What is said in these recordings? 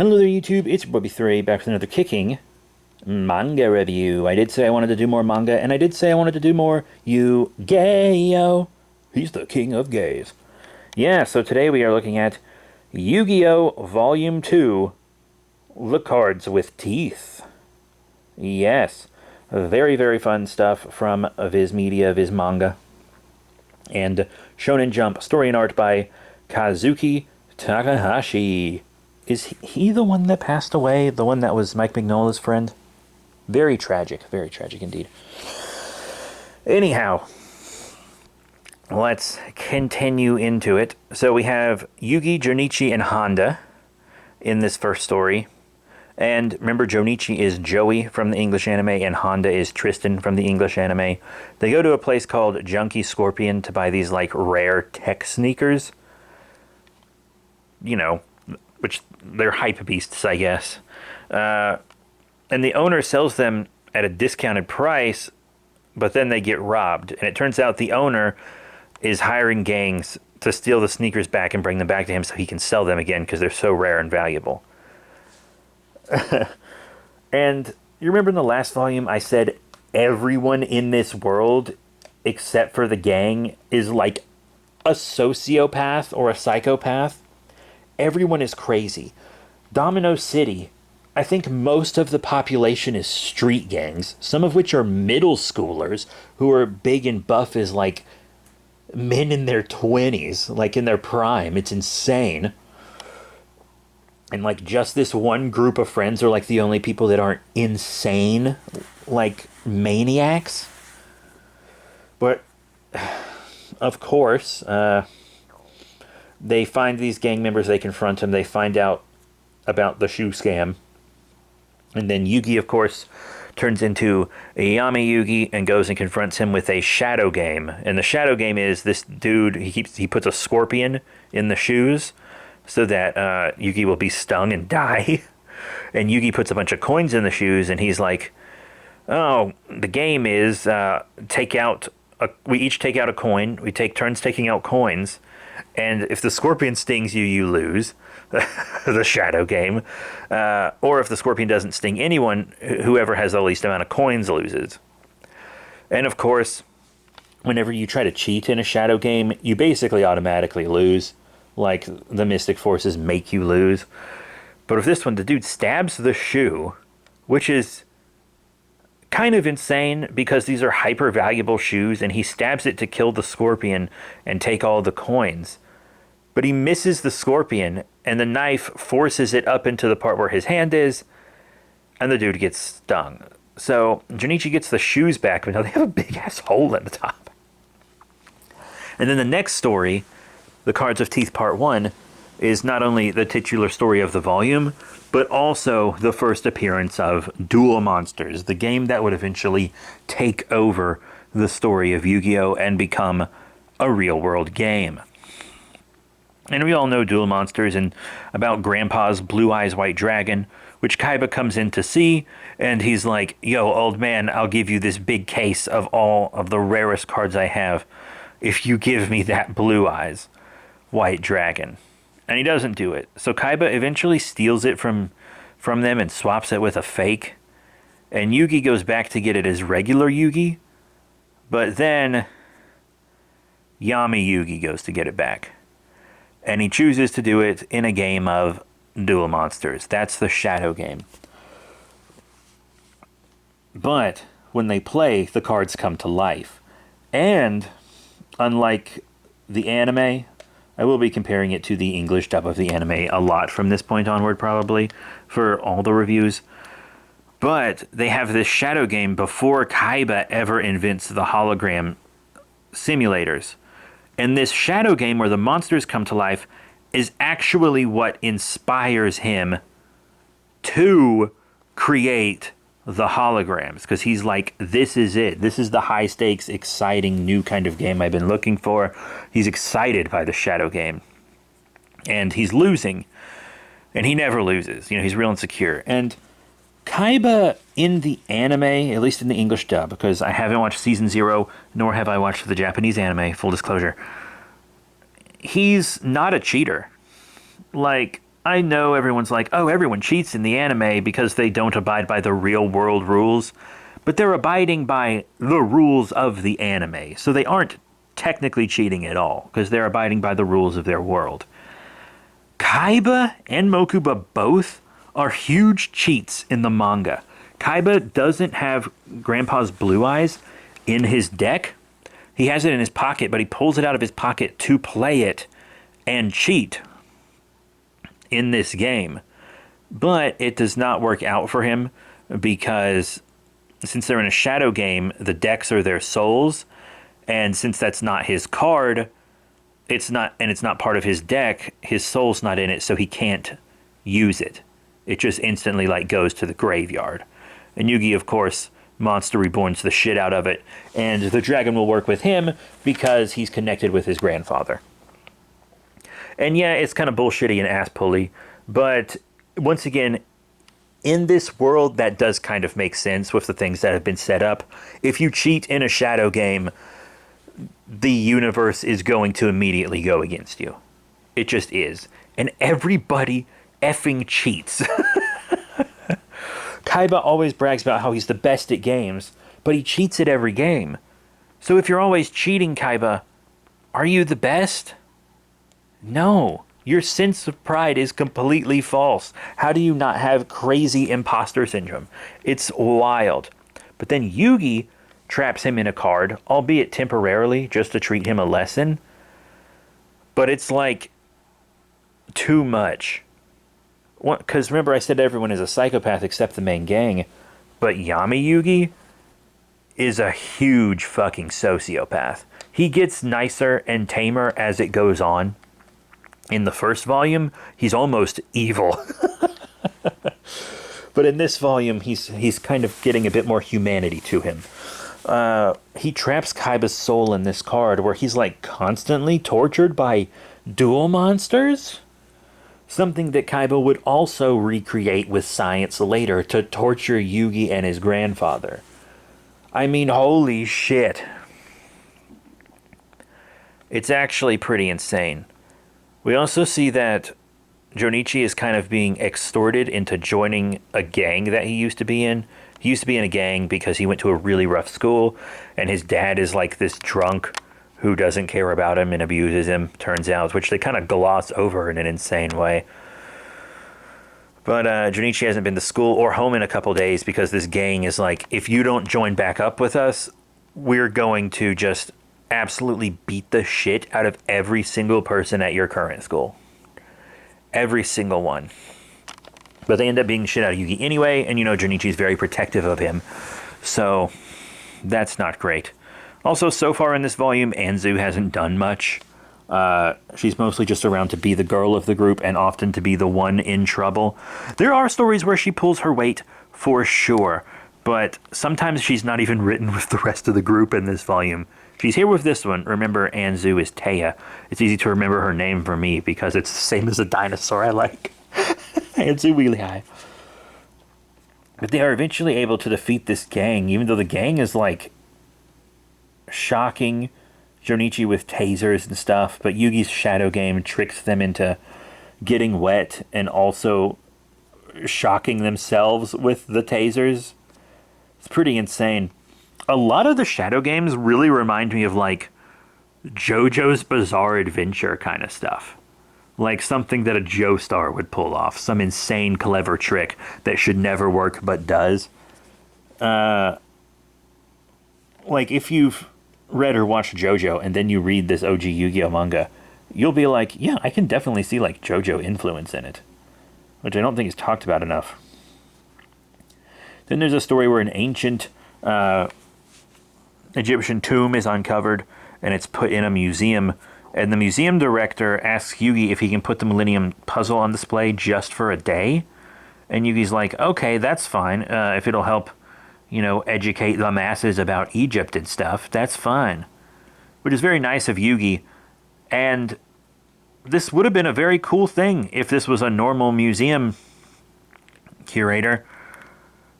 Hello there, YouTube. It's your Bobby 3 back with another kicking manga review. I did say I wanted to do more manga, and I did say I wanted to do more Yu-Gi-Oh! He's the king of gays. Yeah, so today we are looking at Yu-Gi-Oh! Volume 2, The Cards with Teeth. Yes, very, very fun stuff from Viz Media, Viz Manga. And Shonen Jump, story and art by Kazuki Takahashi. Is he the one that passed away? The one that was Mike Mignola's friend? Very tragic indeed. Anyhow, let's continue into it. So we have Yugi, Jonichi, and Honda in this first story. And remember, Jonichi is Joey from the English anime, and Honda is Tristan from the English anime. They go to a place called Junkie Scorpion to buy these, like, rare tech sneakers. You know, which they're hype beasts, I guess. And the owner sells them at a discounted price, but then they get robbed. And it turns out the owner is hiring gangs to steal the sneakers back and bring them back to him so he can sell them again because they're so rare and valuable. And you remember in the last volume I said everyone in this world except for the gang is like a sociopath or a psychopath? Everyone is crazy. Domino City, I think most of the population is street gangs, some of which are middle schoolers who are big and buff as like men in their 20s, like in their prime. It's insane. And like just this one group of friends are like the only people that aren't insane, like maniacs. But of course, they find these gang members, they confront them, they find out about the shoe scam. And then Yugi, of course, turns into Yami Yugi and goes and confronts him with a shadow game. And the shadow game is this dude, he puts a scorpion in the shoes so that Yugi will be stung and die. And Yugi puts a bunch of coins in the shoes, and he's like, oh, the game is we each take out a coin, we take turns taking out coins, and if the scorpion stings you, you lose. The shadow game. Or if the scorpion doesn't sting anyone, whoever has the least amount of coins loses. And of course, whenever you try to cheat in a shadow game, you basically automatically lose. Like, the mystic forces make you lose. But with this one, the dude stabs the shoe, which is kind of insane because these are hyper valuable shoes, and he stabs it to kill the scorpion and take all the coins. But he misses the scorpion, and the knife forces it up into the part where his hand is, and the dude gets stung. So Jonichi gets the shoes back, but now they have a big-ass hole in the top. And then the next story, The Cards of Teeth Part 1, is not only the titular story of the volume, but also the first appearance of Duel Monsters, the game that would eventually take over the story of Yu-Gi-Oh! And become a real-world game. And we all know Duel Monsters and about Grandpa's Blue Eyes White Dragon, which Kaiba comes in to see, and he's like, yo, old man, I'll give you this big case of all of the rarest cards I have if you give me that Blue Eyes White Dragon. And he doesn't do it. So Kaiba eventually steals it from them and swaps it with a fake. And Yugi goes back to get it as regular Yugi, but then Yami Yugi goes to get it back. And he chooses to do it in a game of Duel Monsters. That's the shadow game. But when they play, the cards come to life. And unlike the anime, I will be comparing it to the English dub of the anime a lot from this point onward, probably, for all the reviews. But they have this shadow game before Kaiba ever invents the hologram simulators. And this shadow game where the monsters come to life is actually what inspires him to create the holograms. Because he's like, this is it. This is the high stakes, exciting, new kind of game I've been looking for. He's excited by the shadow game. And he's losing. And he never loses. You know, he's real insecure. And Kaiba in the anime, at least in the English dub, because I haven't watched Season 0, nor have I watched the Japanese anime, full disclosure, he's not a cheater. Like, I know everyone's like, oh, everyone cheats in the anime because they don't abide by the real world rules, but they're abiding by the rules of the anime. So they aren't technically cheating at all because they're abiding by the rules of their world. Kaiba and Mokuba both are huge cheats in the manga. Kaiba doesn't have Grandpa's Blue Eyes in his deck. He has it in his pocket, but he pulls it out of his pocket to play it and cheat in this game. But it does not work out for him because since they're in a shadow game, the decks are their souls. And since that's not his card, it's not part of his deck, his soul's not in it, so he can't use it. It just instantly like goes to the graveyard. And Yugi, of course, Monster Reborns the shit out of it, and the dragon will work with him because he's connected with his grandfather. And yeah, it's kind of bullshitty and ass-pully, but once again, in this world, that does kind of make sense with the things that have been set up. If you cheat in a shadow game, the universe is going to immediately go against you. It just is. And everybody effing cheats. Kaiba always brags about how he's the best at games, but he cheats at every game. So if you're always cheating, Kaiba, are you the best? No. Your sense of pride is completely false. How do you not have crazy imposter syndrome? It's wild. But then Yugi traps him in a card, albeit temporarily, just to treat him a lesson. But it's like too much. Because remember I said everyone is a psychopath except the main gang, but Yami Yugi is a huge fucking sociopath. He gets nicer and tamer as it goes on. In the first volume, he's almost evil. But in this volume, he's kind of getting a bit more humanity to him. He traps Kaiba's soul in this card where he's like constantly tortured by duel monsters. Something that Kaiba would also recreate with science later to torture Yugi and his grandfather. I mean, holy shit. It's actually pretty insane. We also see that Jonichi is kind of being extorted into joining a gang that he used to be in. He used to be in a gang because he went to a really rough school, and his dad is like this drunk who doesn't care about him and abuses him, turns out, which they kind of gloss over in an insane way. But Junichi hasn't been to school or home in a couple days because this gang is like, if you don't join back up with us, we're going to just absolutely beat the shit out of every single person at your current school. Every single one. But they end up being shit out of Yugi anyway, and you know Junichi's very protective of him. So, that's not great. Also, so far in this volume, Anzu hasn't done much. She's mostly just around to be the girl of the group and often to be the one in trouble. There are stories where she pulls her weight, for sure, but sometimes she's not even written with the rest of the group in this volume. She's here with this one. Remember, Anzu is Taya. It's easy to remember her name for me because it's the same as a dinosaur I like. Anzu Wheelie. But they are eventually able to defeat this gang, even though the gang is like shocking Jonichi with tasers and stuff, but Yugi's shadow game tricks them into getting wet and also shocking themselves with the tasers. It's pretty insane. A lot of the shadow games really remind me of like JoJo's Bizarre Adventure kind of stuff. Like something that a Joestar would pull off. Some insane, clever trick that should never work but does. Like if you've read or watched JoJo and then you read this OG Yu-Gi-Oh manga, you'll be like, yeah, I can definitely see like JoJo influence in it, which I don't think is talked about enough. Then there's a story where an ancient Egyptian tomb is uncovered and it's put in a museum, and the museum director asks Yugi if he can put the Millennium Puzzle on display just for a day, and Yugi's like, okay, that's fine, if it'll help, you know, educate the masses about Egypt and stuff, that's fine. Which is very nice of Yugi. And this would have been a very cool thing if this was a normal museum curator.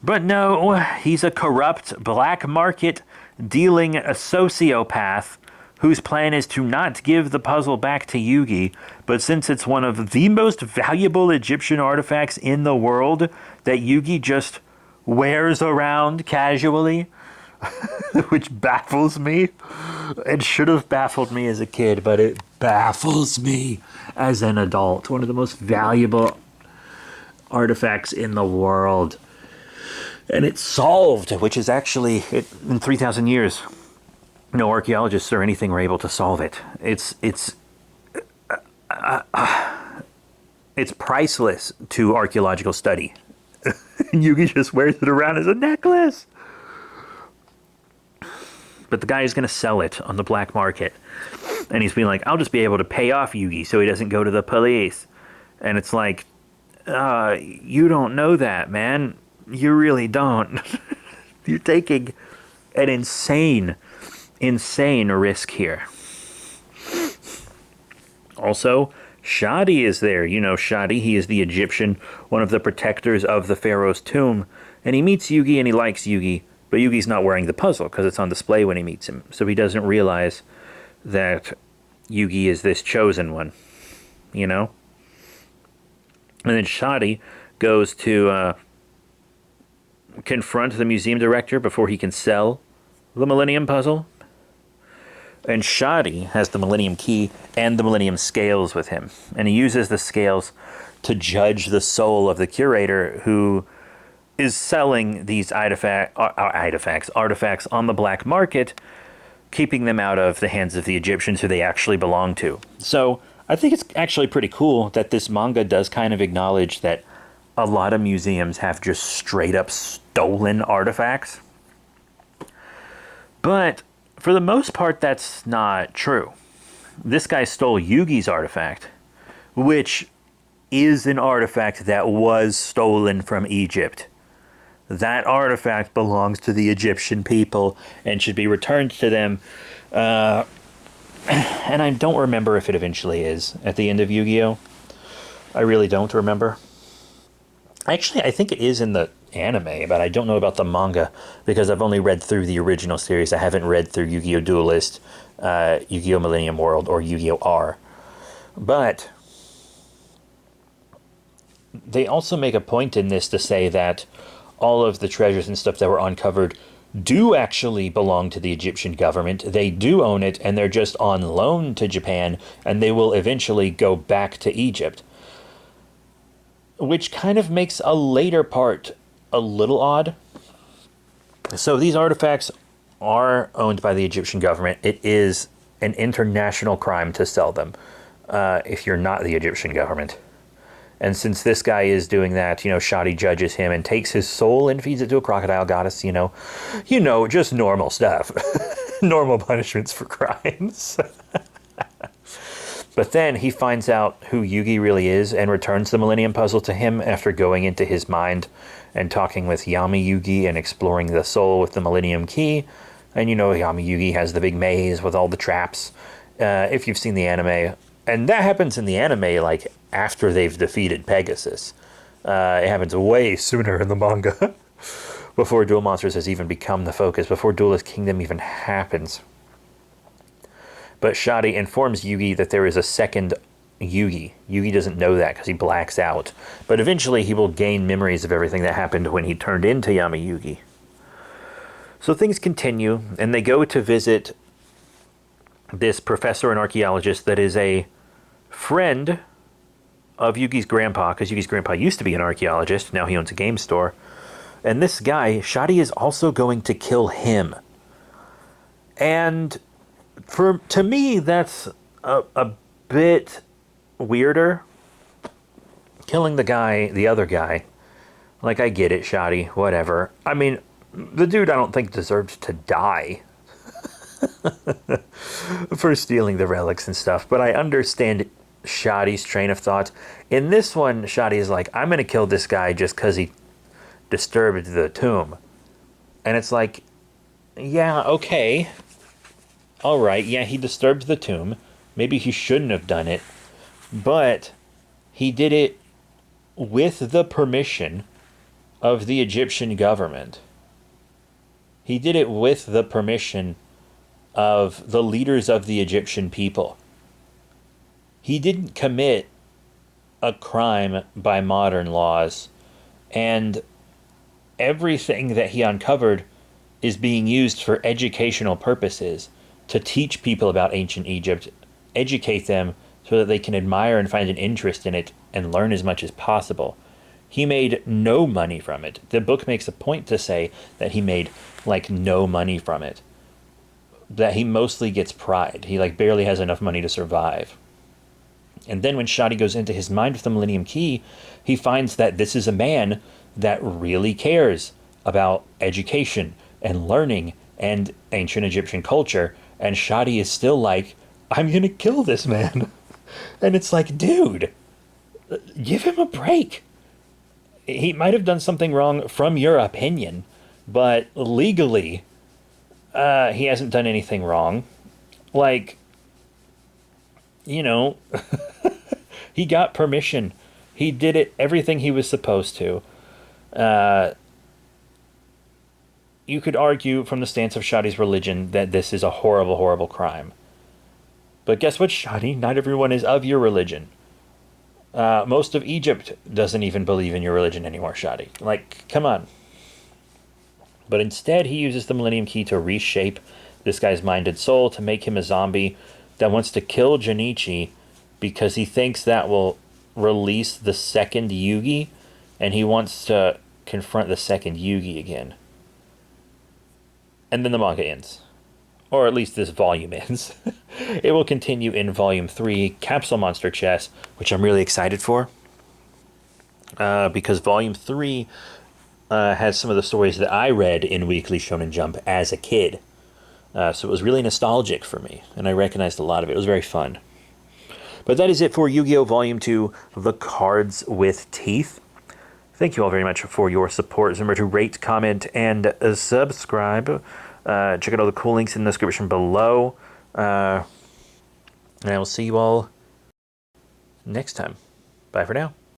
But no, he's a corrupt, black market dealing a sociopath whose plan is to not give the puzzle back to Yugi, but since it's one of the most valuable Egyptian artifacts in the world that Yugi just wears around casually, which baffles me. It should have baffled me as a kid, but it baffles me as an adult. One of the most valuable artifacts in the world. And it's solved, which is actually, in 3,000 years, no archaeologists or anything were able to solve it. It's priceless to archaeological study. And Yugi just wears it around as a necklace. But the guy is going to sell it on the black market. And he's being like, I'll just be able to pay off Yugi so he doesn't go to the police. And it's like, you don't know that, man. You really don't. You're taking an insane risk here. Also, Shadi is there. You know Shadi, he is the Egyptian, one of the protectors of the pharaoh's tomb. And he meets Yugi and he likes Yugi, but Yugi's not wearing the puzzle because it's on display when he meets him. So he doesn't realize that Yugi is this chosen one, you know? And then Shadi goes to confront the museum director before he can sell the Millennium Puzzle. And Shadi has the Millennium Key and the Millennium Scales with him. And he uses the scales to judge the soul of the curator who is selling these artifacts on the black market, keeping them out of the hands of the Egyptians who they actually belong to. So I think it's actually pretty cool that this manga does kind of acknowledge that a lot of museums have just straight up stolen artifacts. But for the most part, that's not true. This guy stole Yugi's artifact, which is an artifact that was stolen from Egypt. That artifact belongs to the Egyptian people and should be returned to them. And I don't remember if it eventually is at the end of Yu-Gi-Oh! I really don't remember. Actually, I think it is in the anime, but I don't know about the manga because I've only read through the original series. I haven't read through Yu-Gi-Oh! Duelist, Yu-Gi-Oh! Millennium World, or Yu-Gi-Oh! R. But they also make a point in this to say that all of the treasures and stuff that were uncovered do actually belong to the Egyptian government. They do own it, and they're just on loan to Japan, and they will eventually go back to Egypt. Which kind of makes a later part a little odd. So these artifacts are owned by the Egyptian government. It is an international crime to sell them if you're not the Egyptian government. And since this guy is doing that, you know, Shadi judges him and takes his soul and feeds it to a crocodile goddess, you know, just normal stuff. Normal punishments for crimes. But then he finds out who Yugi really is and returns the Millennium Puzzle to him after going into his mind and talking with Yami Yugi and exploring the soul with the Millennium Key. And you know, Yami Yugi has the big maze with all the traps, if you've seen the anime. And that happens in the anime, like, after they've defeated Pegasus. It happens way sooner in the manga. Before Duel Monsters has even become the focus, before Duelist Kingdom even happens. But Shadi informs Yugi that there is a second Yugi. Yugi doesn't know that because he blacks out. But eventually he will gain memories of everything that happened when he turned into Yami Yugi. So things continue, and they go to visit this professor and archaeologist that is a friend of Yugi's grandpa, because Yugi's grandpa used to be an archaeologist. Now he owns a game store. And this guy, Shadi, is also going to kill him. And to me, that's a bit weirder. Killing the other guy. Like, I get it, Shadi, whatever. I mean, the dude I don't think deserves to die for stealing the relics and stuff. But I understand Shadi's train of thought. In this one, Shadi is like, I'm going to kill this guy just because he disturbed the tomb. And it's like, yeah, okay. All right, yeah, he disturbed the tomb. Maybe he shouldn't have done it. But he did it with the permission of the Egyptian government. He did it with the permission of the leaders of the Egyptian people. He didn't commit a crime by modern laws, and everything that he uncovered is being used for educational purposes to teach people about ancient Egypt, educate them so that they can admire and find an interest in it and learn as much as possible. He made no money from it. The book makes a point to say that he made like no money from it. That he mostly gets pride. He like barely has enough money to survive. And then when Shadi goes into his mind with the Millennium Key, he finds that this is a man that really cares about education and learning and ancient Egyptian culture. And Shadi is still like, I'm going to kill this man. And it's like, dude, give him a break. He might have done something wrong from your opinion, but legally, he hasn't done anything wrong. Like, you know, he got permission. He did it, everything he was supposed to. You could argue from the stance of Shadi's religion that this is a horrible, horrible crime. But guess what, Shadi? Not everyone is of your religion. Most of Egypt doesn't even believe in your religion anymore, Shadi. Like, come on. But instead, he uses the Millennium Key to reshape this guy's mind and soul, to make him a zombie that wants to kill Junichi because he thinks that will release the second Yugi, and he wants to confront the second Yugi again. And then the manga ends. Or at least this volume ends. It will continue in Volume 3, Capsule Monster Chess, which I'm really excited for. Because Volume 3 has some of the stories that I read in Weekly Shonen Jump as a kid. So it was really nostalgic for me, and I recognized a lot of it. It was very fun. But that is it for Yu-Gi-Oh! Volume 2, The Cards with Teeth. Thank you all very much for your support. Remember to rate, comment, and subscribe. Check out all the cool links in the description below. And I will see you all next time. Bye for now.